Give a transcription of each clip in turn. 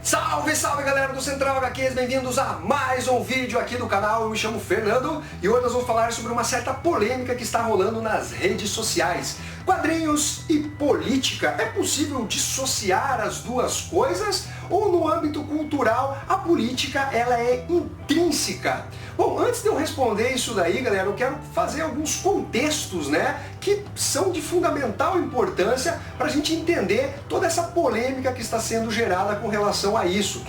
Salve, salve galera do Central HQs, bem-vindos a mais um vídeo aqui do canal. Eu me chamo Fernando e hoje nós vamos falar sobre uma certa polêmica que está rolando nas redes sociais. Quadrinhos e política, é possível dissociar as duas coisas? Ou no âmbito cultural a política ela é intrínseca? Bom, antes de eu responder isso daí, galera, eu quero fazer alguns contextos, né, que são de fundamental importância para a gente entender toda essa polêmica que está sendo gerada com relação a isso.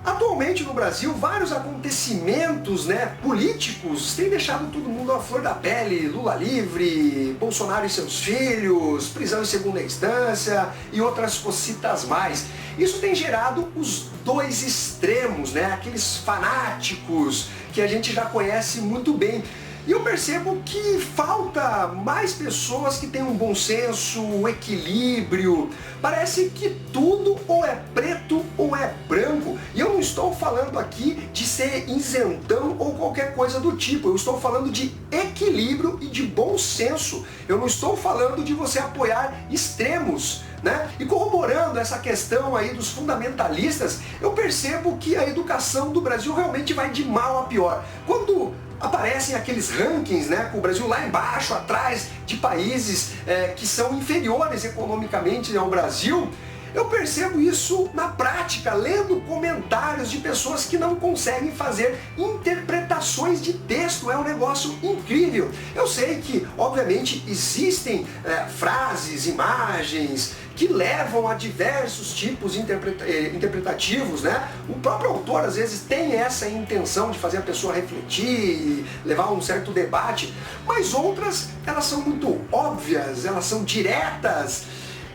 Atualmente no Brasil, vários acontecimentos, né, políticos têm deixado todo mundo à flor da pele. Lula livre, Bolsonaro e seus filhos, prisão em segunda instância e outras cositas mais. Isso tem gerado os dois extremos, né, aqueles fanáticos que a gente já conhece muito bem. E eu percebo que falta mais pessoas que tenham um bom senso, um equilíbrio. Parece que tudo ou é preto ou é branco. E eu não estou falando aqui de ser isentão ou qualquer coisa do tipo. Eu estou falando de equilíbrio e de bom senso. Eu não estou falando de você apoiar extremos, né? E corroborando essa questão aí dos fundamentalistas, eu percebo que a educação do Brasil realmente vai de mal a pior. Quando aparecem aqueles rankings, né, com o Brasil lá embaixo, atrás de países que são inferiores economicamente ao Brasil, eu percebo isso na prática, lendo comentários de pessoas que não conseguem fazer interpretações de texto. É um negócio incrível. Eu sei que, obviamente, existem frases, imagens que levam a diversos tipos interpretativos, né? O próprio autor, às vezes, tem essa intenção de fazer a pessoa refletir, levar a um certo debate, mas outras, elas são muito óbvias, elas são diretas,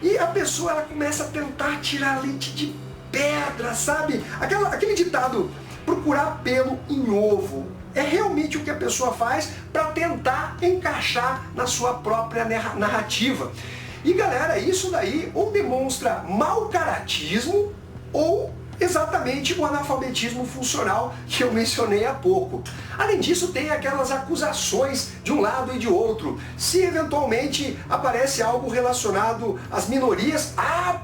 e a pessoa ela começa a tentar tirar leite de pedra, sabe? Aquele ditado, procurar pelo em ovo, é realmente o que a pessoa faz para tentar encaixar na sua própria narrativa. E galera, isso daí ou demonstra mau caratismo ou exatamente o analfabetismo funcional que eu mencionei há pouco. Além disso, tem aquelas acusações de um lado e de outro. Se eventualmente aparece algo relacionado às minorias,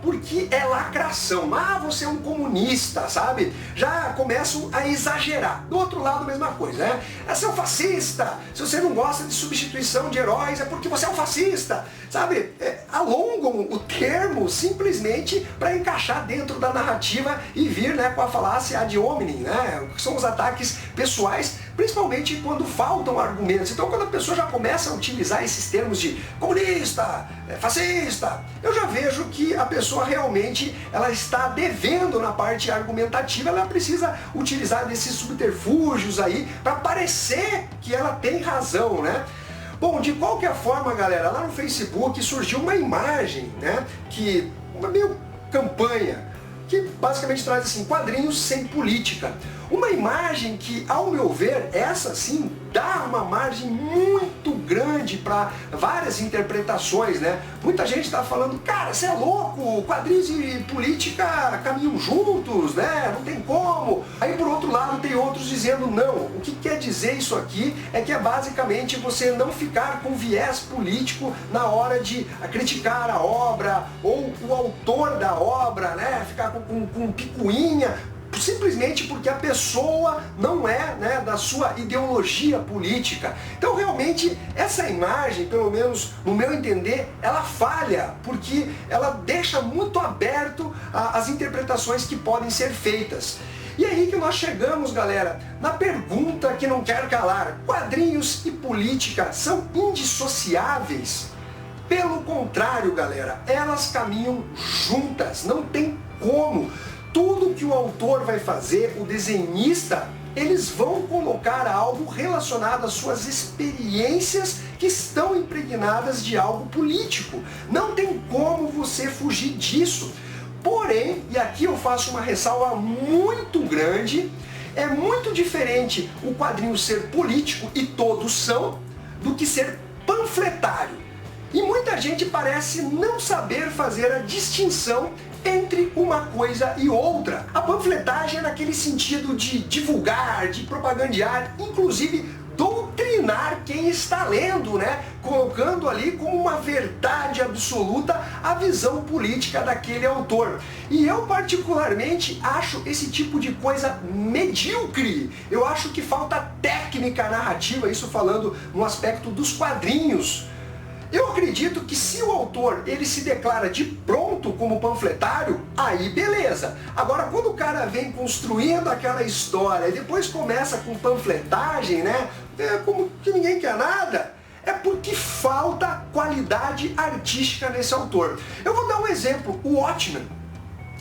porque é lacração, você é um comunista, sabe? Já começam a exagerar. Do outro lado, a mesma coisa, né? Você é um fascista, se você não gosta de substituição de heróis, é porque você é um fascista, sabe? Alongam o termo simplesmente para encaixar dentro da narrativa e vir, né, com a falácia ad hominem, né, que são os ataques pessoais, principalmente quando faltam argumentos. Então, quando a pessoa já começa a utilizar esses termos de comunista, fascista, eu já vejo que a pessoa realmente ela está devendo na parte argumentativa. Ela precisa utilizar desses subterfúgios aí para parecer que ela tem razão, né? Bom, de qualquer forma, galera, lá no Facebook surgiu uma imagem, né, uma meio campanha, que basicamente traz assim, quadrinhos sem política. Uma imagem que, ao meu ver, essa sim dá uma margem muito grande para várias interpretações, né? Muita gente está falando, cara, você é louco, quadrinhos e política caminham juntos, né? Não tem como. Aí por outro lado tem outros dizendo, não, o que quer dizer isso aqui é que é basicamente você não ficar com viés político na hora de criticar a obra ou o autor da obra, né? Ficar com picuinha, simplesmente porque a pessoa não é, né, da sua ideologia política. Então realmente essa imagem, pelo menos no meu entender, ela falha, porque ela deixa muito aberto as interpretações que podem ser feitas. E aí que nós chegamos, galera, na pergunta que não quer calar: quadrinhos e política são indissociáveis? Pelo contrário, galera, elas caminham juntas, não tem como. Tudo que o autor vai fazer, o desenhista, eles vão colocar algo relacionado às suas experiências que estão impregnadas de algo político. Não tem como você fugir disso. Porém, e aqui eu faço uma ressalva muito grande, é muito diferente o quadrinho ser político, e todos são, do que ser panfletário. E muita gente parece não saber fazer a distinção entre uma coisa e outra. A panfletagem é naquele sentido de divulgar, de propagandear, inclusive doutrinar doutrinar quem está lendo, né? Colocando ali como uma verdade absoluta a visão política daquele autor. E eu particularmente acho esse tipo de coisa medíocre. Eu acho que falta técnica narrativa, isso falando no aspecto dos quadrinhos. Eu acredito que se o autor ele se declara de pronto como panfletário, aí beleza. Agora quando o cara vem construindo aquela história e depois começa com panfletagem, né? Como que ninguém quer nada, é porque falta qualidade artística nesse autor. Eu vou dar um exemplo, o Watchmen.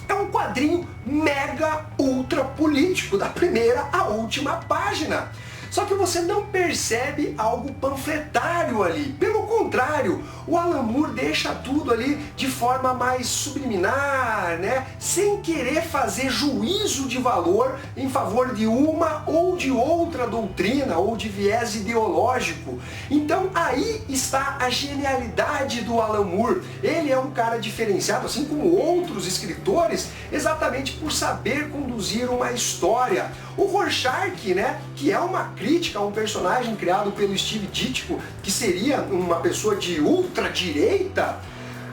É um quadrinho mega ultra político, da primeira à última página. Só que você não percebe algo panfletário ali. Pelo contrário, o Alan Moore deixa tudo ali de forma mais subliminar, né? Sem querer fazer juízo de valor em favor de uma ou de outra doutrina ou de viés ideológico. Então aí está a genialidade do Alan Moore. Ele é um cara diferenciado, assim como outros escritores, exatamente por saber conduzir uma história. O Rorschach, né, que é uma crítica a um personagem criado pelo Steve Ditko, que seria uma pessoa de ultradireita,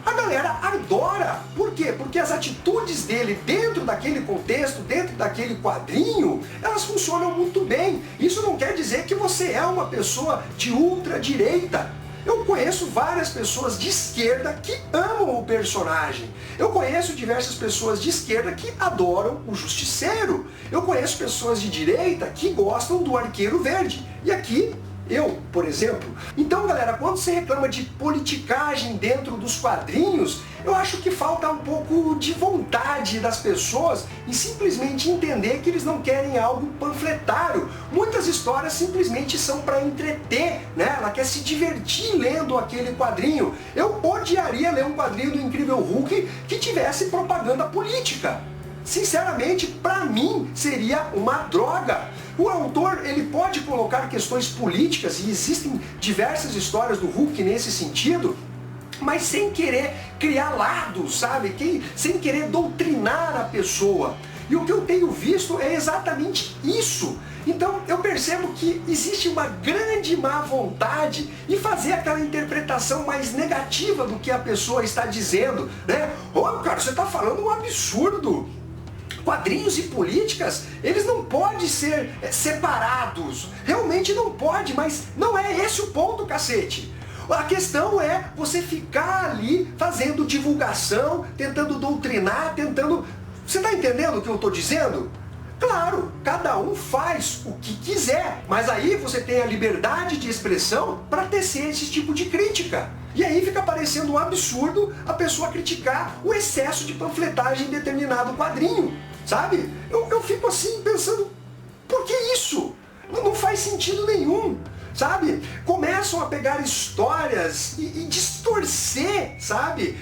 a galera adora. Por quê? Porque as atitudes dele dentro daquele contexto, dentro daquele quadrinho, elas funcionam muito bem. Isso não quer dizer que você é uma pessoa de ultradireita. Eu conheço várias pessoas de esquerda que amam o personagem. Eu conheço diversas pessoas de esquerda que adoram o Justiceiro. Eu conheço pessoas de direita que gostam do Arqueiro Verde. E aqui, eu, por exemplo. Então, galera, quando você reclama de politicagem dentro dos quadrinhos, eu acho que falta um pouco de vontade das pessoas em simplesmente entender que eles não querem algo panfletário. Muitas histórias simplesmente são para entreter, né? Ela quer se divertir lendo aquele quadrinho. Eu odiaria ler um quadrinho do Incrível Hulk que tivesse propaganda política. Sinceramente, para mim, seria uma droga. O autor, ele pode colocar questões políticas, e existem diversas histórias do Hulk nesse sentido, mas sem querer criar lados, sabe? Sem querer doutrinar a pessoa. E o que eu tenho visto é exatamente isso. Então eu percebo que existe uma grande má vontade em fazer aquela interpretação mais negativa do que a pessoa está dizendo, né? Ô, cara, você está falando um absurdo. Quadrinhos e políticas, eles não podem ser separados. Realmente não pode, mas não é esse o ponto, cacete. A questão é você ficar ali fazendo divulgação, tentando doutrinar, tentando... Você está entendendo o que eu estou dizendo? Claro, cada um faz o que quiser, mas aí você tem a liberdade de expressão para tecer esse tipo de crítica. E aí fica parecendo um absurdo a pessoa criticar o excesso de panfletagem em determinado quadrinho, sabe? Eu fico assim pensando, por que isso? Não faz sentido nenhum. Sabe? Começam a pegar histórias e distorcer, sabe?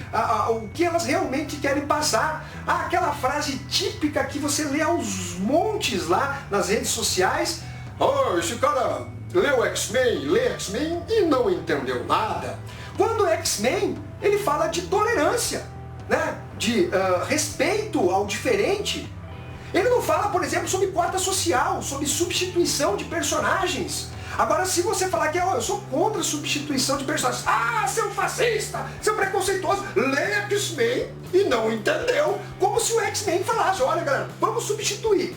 O que elas realmente querem passar. Aquela frase típica que você lê aos montes lá nas redes sociais. Oh, esse cara leu X-Men, lê X-Men e não entendeu nada. Quando o X-Men, ele fala de tolerância, né? De respeito ao diferente. Ele não fala, por exemplo, sobre cota social, sobre substituição de personagens. Agora, se você falar que eu sou contra a substituição de personagens, seu fascista, seu preconceituoso, lê X-Men e não entendeu, como se o X-Men falasse, olha galera, vamos substituir.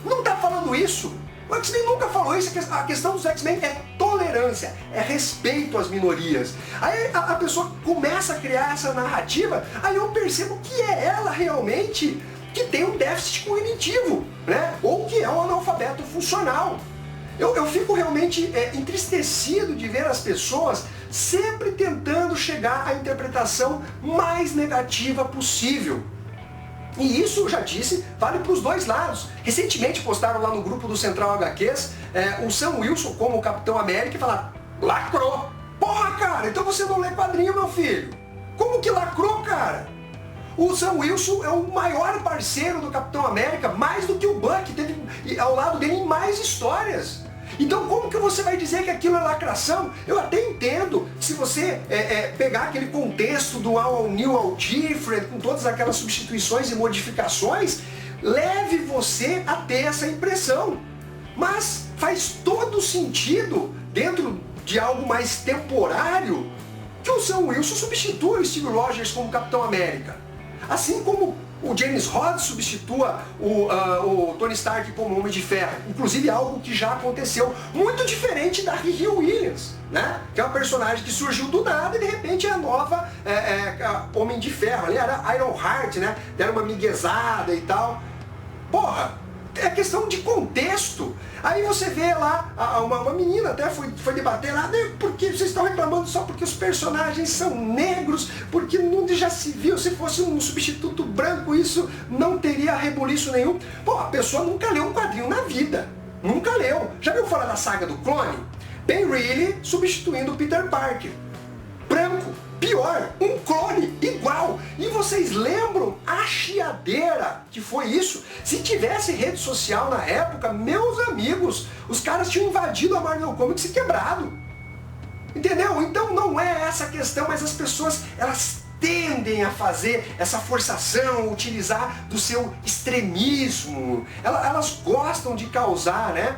Não está falando isso. O X-Men nunca falou isso. A questão dos X-Men é tolerância, é respeito às minorias. Aí a pessoa começa a criar essa narrativa, aí eu percebo que é ela realmente que tem um déficit cognitivo, né? Ou que é um analfabeto funcional. Eu fico realmente entristecido de ver as pessoas sempre tentando chegar à interpretação mais negativa possível. E isso, eu já disse, vale para os dois lados. Recentemente postaram lá no grupo do Central HQs o Sam Wilson como o Capitão América e falaram, lacrou. Porra, cara, então você não lê quadrinho, meu filho. Como que lacrou, cara? O Sam Wilson é o maior parceiro do Capitão América, mais do que o Buck, teve ao lado dele em mais histórias. Então como que você vai dizer que aquilo é lacração? Eu até entendo, se você pegar aquele contexto do all new, all different, com todas aquelas substituições e modificações, leve você a ter essa impressão. Mas faz todo sentido dentro de algo mais temporário, que o Sam Wilson substitua o Steve Rogers como Capitão América. Assim como o James Rhodes substitua o Tony Stark como Homem de Ferro. Inclusive algo que já aconteceu, muito diferente da Riri Williams, né? Que é uma personagem que surgiu do nada e de repente é a nova Homem de Ferro. Ali era Iron Heart, né? Deram uma miguezada e tal. Porra, é questão de contexto. Aí você vê lá, uma menina até foi debater lá, porque vocês estão reclamando só porque os personagens são negros, porque onde já se viu, se fosse um substituto branco, isso não teria rebuliço nenhum. Pô, a pessoa nunca leu um quadrinho na vida. Nunca leu. Já viu falar da saga do clone? Ben Reilly substituindo o Peter Parker. Branco. Pior, um clone igual. E vocês lembram a chiadeira que foi isso? Se tivesse rede social na época, meus amigos, os caras tinham invadido a Marvel Comics e quebrado. Entendeu? Então não é essa a questão, mas as pessoas, elas tendem a fazer essa forçação, utilizar do seu extremismo. Elas gostam de causar, né?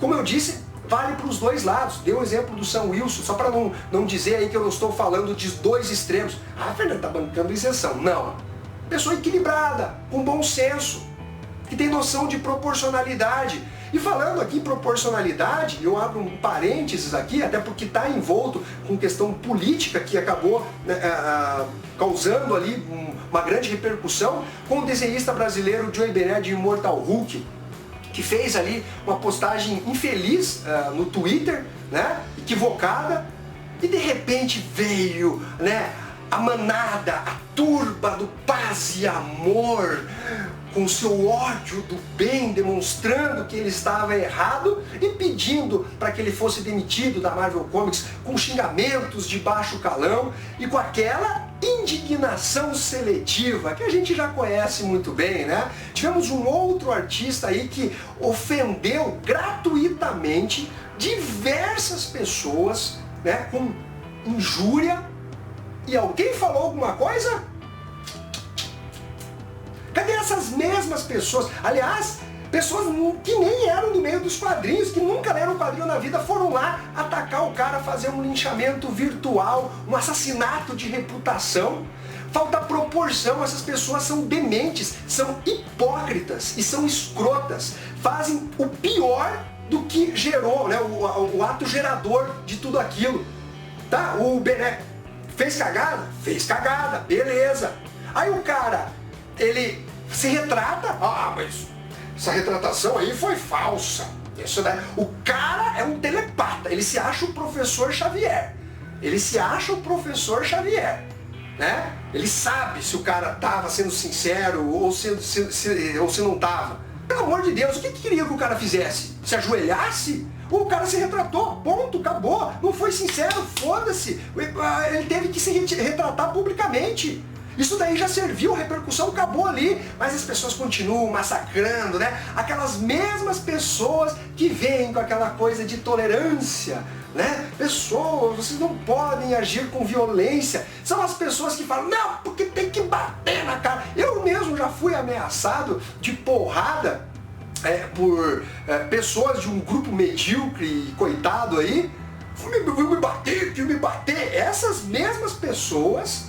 Como eu disse, vale para os dois lados. Dei o exemplo do Sam Wilson, só para não dizer aí que eu não estou falando de dois extremos. Ah, Fernando, tá bancando isenção. Não. Pessoa equilibrada, com bom senso, que tem noção de proporcionalidade. E falando aqui em proporcionalidade, eu abro um parênteses aqui, até porque está envolto com questão política que acabou causando ali uma grande repercussão com o desenhista brasileiro Joey Bené de Immortal Hulk, que fez ali uma postagem infeliz no Twitter, né, equivocada, e de repente veio, né, a manada, a turba do paz e amor, com seu ódio do bem, demonstrando que ele estava errado e pedindo para que ele fosse demitido da Marvel Comics, com xingamentos de baixo calão e com aquela indignação seletiva que a gente já conhece muito bem, né? Tivemos um outro artista aí que ofendeu gratuitamente diversas pessoas, né, com injúria. E alguém falou alguma coisa? Cadê essas mesmas pessoas? Aliás, pessoas que nem eram do meio dos quadrinhos, que nunca leram quadrinho na vida, foram lá atacar o cara, fazer um linchamento virtual, um assassinato de reputação. Falta proporção, essas pessoas são dementes, são hipócritas e são escrotas. Fazem o pior do que gerou, né, o ato gerador de tudo aquilo. Tá? O Bené fez cagada? Fez cagada, beleza. Aí o cara, ele se retrata, mas essa retratação aí foi falsa. Isso, né? O cara é um telepata, ele se acha o professor Xavier. Ele se acha o professor Xavier, né? Ele sabe se o cara tava sendo sincero ou se não tava. Pelo amor de Deus, o que queria que o cara fizesse? Se ajoelhasse? O cara se retratou, ponto, acabou. Não foi sincero, foda-se. Ele teve que se retratar publicamente. Isso daí já serviu, a repercussão acabou ali, mas as pessoas continuam massacrando, né? Aquelas mesmas pessoas que vêm com aquela coisa de tolerância, né? Pessoas, vocês não podem agir com violência. São as pessoas que falam, não, porque tem que bater na cara. Eu mesmo já fui ameaçado de porrada por pessoas de um grupo medíocre e coitado aí. Vou me bater. Essas mesmas pessoas,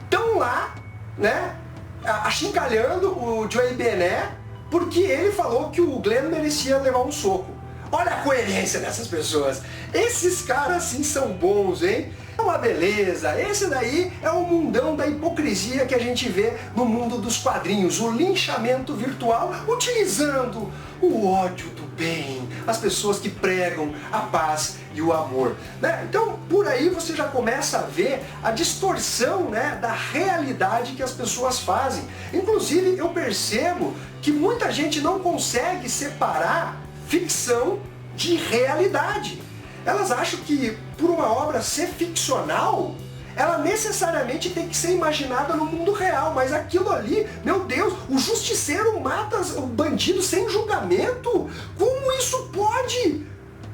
estão lá, né, achincalhando o Joey Bené porque ele falou que o Glenn merecia levar um soco. Olha a coerência dessas pessoas. Esses caras sim são bons, hein? É uma beleza. Esse daí é o mundão da hipocrisia que a gente vê no mundo dos quadrinhos. O linchamento virtual utilizando o ódio do bem. As pessoas que pregam a paz e o amor, né? Então, por aí você já começa a ver a distorção, né, da realidade que as pessoas fazem. Inclusive, eu percebo que muita gente não consegue separar ficção de realidade. Elas acham que por uma obra ser ficcional, ela necessariamente tem que ser imaginada no mundo real, mas aquilo ali, meu Deus, o justiceiro mata o bandido sem julgamento? Como isso pode?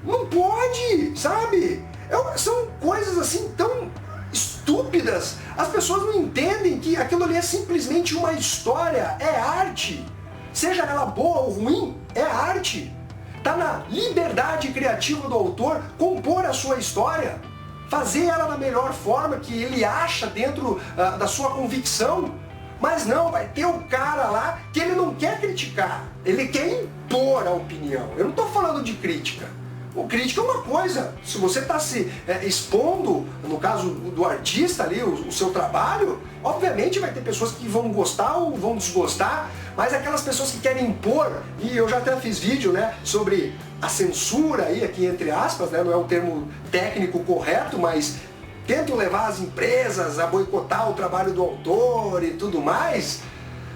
Não pode, sabe? São coisas assim tão estúpidas. As pessoas não entendem que aquilo ali é simplesmente uma história, é arte. Seja ela boa ou ruim, é arte. Tá na liberdade criativa do autor compor a sua história, fazer ela da melhor forma que ele acha dentro da sua convicção. Mas não, vai ter um cara lá que ele não quer criticar, ele quer impor a opinião. Eu não estou falando de crítica. O crítica é uma coisa, se você está se expondo, no caso do artista ali, o seu trabalho, obviamente vai ter pessoas que vão gostar ou vão desgostar, mas aquelas pessoas que querem impor, e eu já até fiz vídeo, né, sobre a censura aí, aqui entre aspas, né, não é o termo técnico correto, mas tentam levar as empresas a boicotar o trabalho do autor e tudo mais.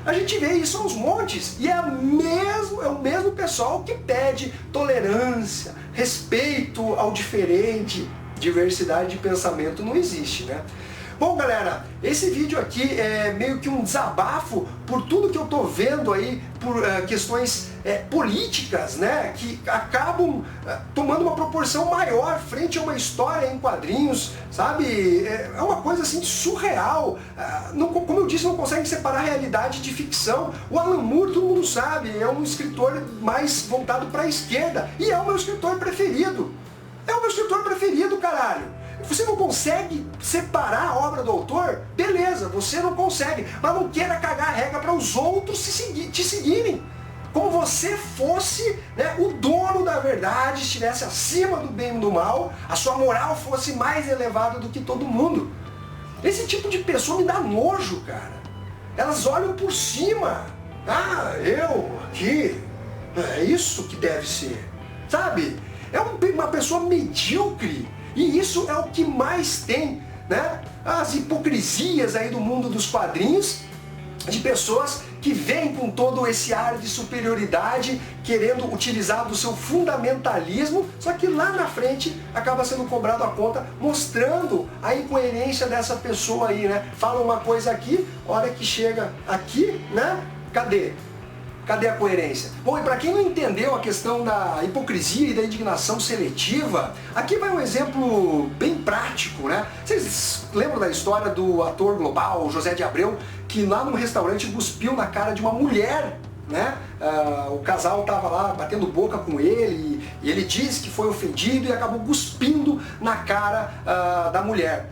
A gente vê isso aos montes e é o mesmo pessoal que pede tolerância, respeito ao diferente. Diversidade de pensamento não existe, né? Bom, galera, esse vídeo aqui é meio que um desabafo por tudo que eu tô vendo aí, por questões políticas, né, que acabam tomando uma proporção maior frente a uma história em quadrinhos, sabe? É uma coisa assim surreal. Como eu disse, não consegue separar realidade de ficção. O Alan Moore, todo mundo sabe, é um escritor mais voltado para a esquerda e é o meu escritor preferido. É o meu escritor preferido, caralho. Você não consegue separar a obra do autor? Beleza, você não consegue, mas não queira cagar a regra para os outros te seguirem. Como você fosse, né, o dono da verdade, estivesse acima do bem e do mal, a sua moral fosse mais elevada do que todo mundo. Esse tipo de pessoa me dá nojo, cara. Elas olham por cima. Ah, eu aqui, é isso que deve ser. Sabe? É uma pessoa medíocre. E isso é o que mais tem, né? As hipocrisias aí do mundo dos quadrinhos, de pessoas que vêm com todo esse ar de superioridade, querendo utilizar do seu fundamentalismo, só que lá na frente acaba sendo cobrado a conta, mostrando a incoerência dessa pessoa aí, né? Fala uma coisa aqui, hora que chega aqui, né? Cadê? Cadê a coerência? Bom, e para quem não entendeu a questão da hipocrisia e da indignação seletiva, aqui vai um exemplo bem prático, né? Vocês lembram da história do ator global, José de Abreu, que lá num restaurante cuspiu na cara de uma mulher, né? O casal estava lá batendo boca com ele e ele disse que foi ofendido e acabou cuspindo na cara da mulher.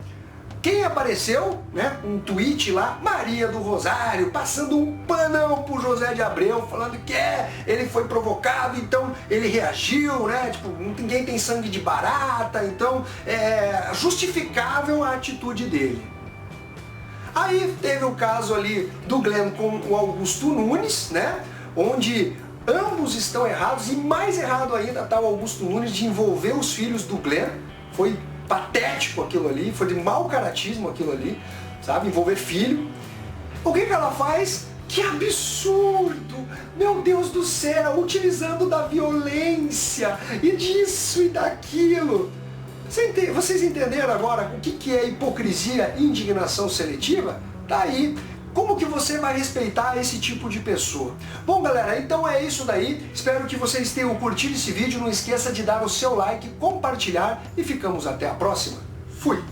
Quem apareceu, né, um tweet lá, Maria do Rosário, passando um panão pro José de Abreu, falando que ele foi provocado, então ele reagiu, né, tipo, ninguém tem sangue de barata, então é justificável a atitude dele. Aí teve o caso ali do Glenn com o Augusto Nunes, né, onde ambos estão errados e mais errado ainda está o Augusto Nunes de envolver os filhos do Glenn, foi patético aquilo ali, foi de mau caratismo aquilo ali, sabe, envolver filho. O que ela faz? Que absurdo! Meu Deus do céu, utilizando da violência e disso e daquilo. Vocês entenderam agora o que é hipocrisia e indignação seletiva? Tá aí. Como que você vai respeitar esse tipo de pessoa? Bom, galera, então é isso daí. Espero que vocês tenham curtido esse vídeo. Não esqueça de dar o seu like, compartilhar e ficamos até a próxima. Fui!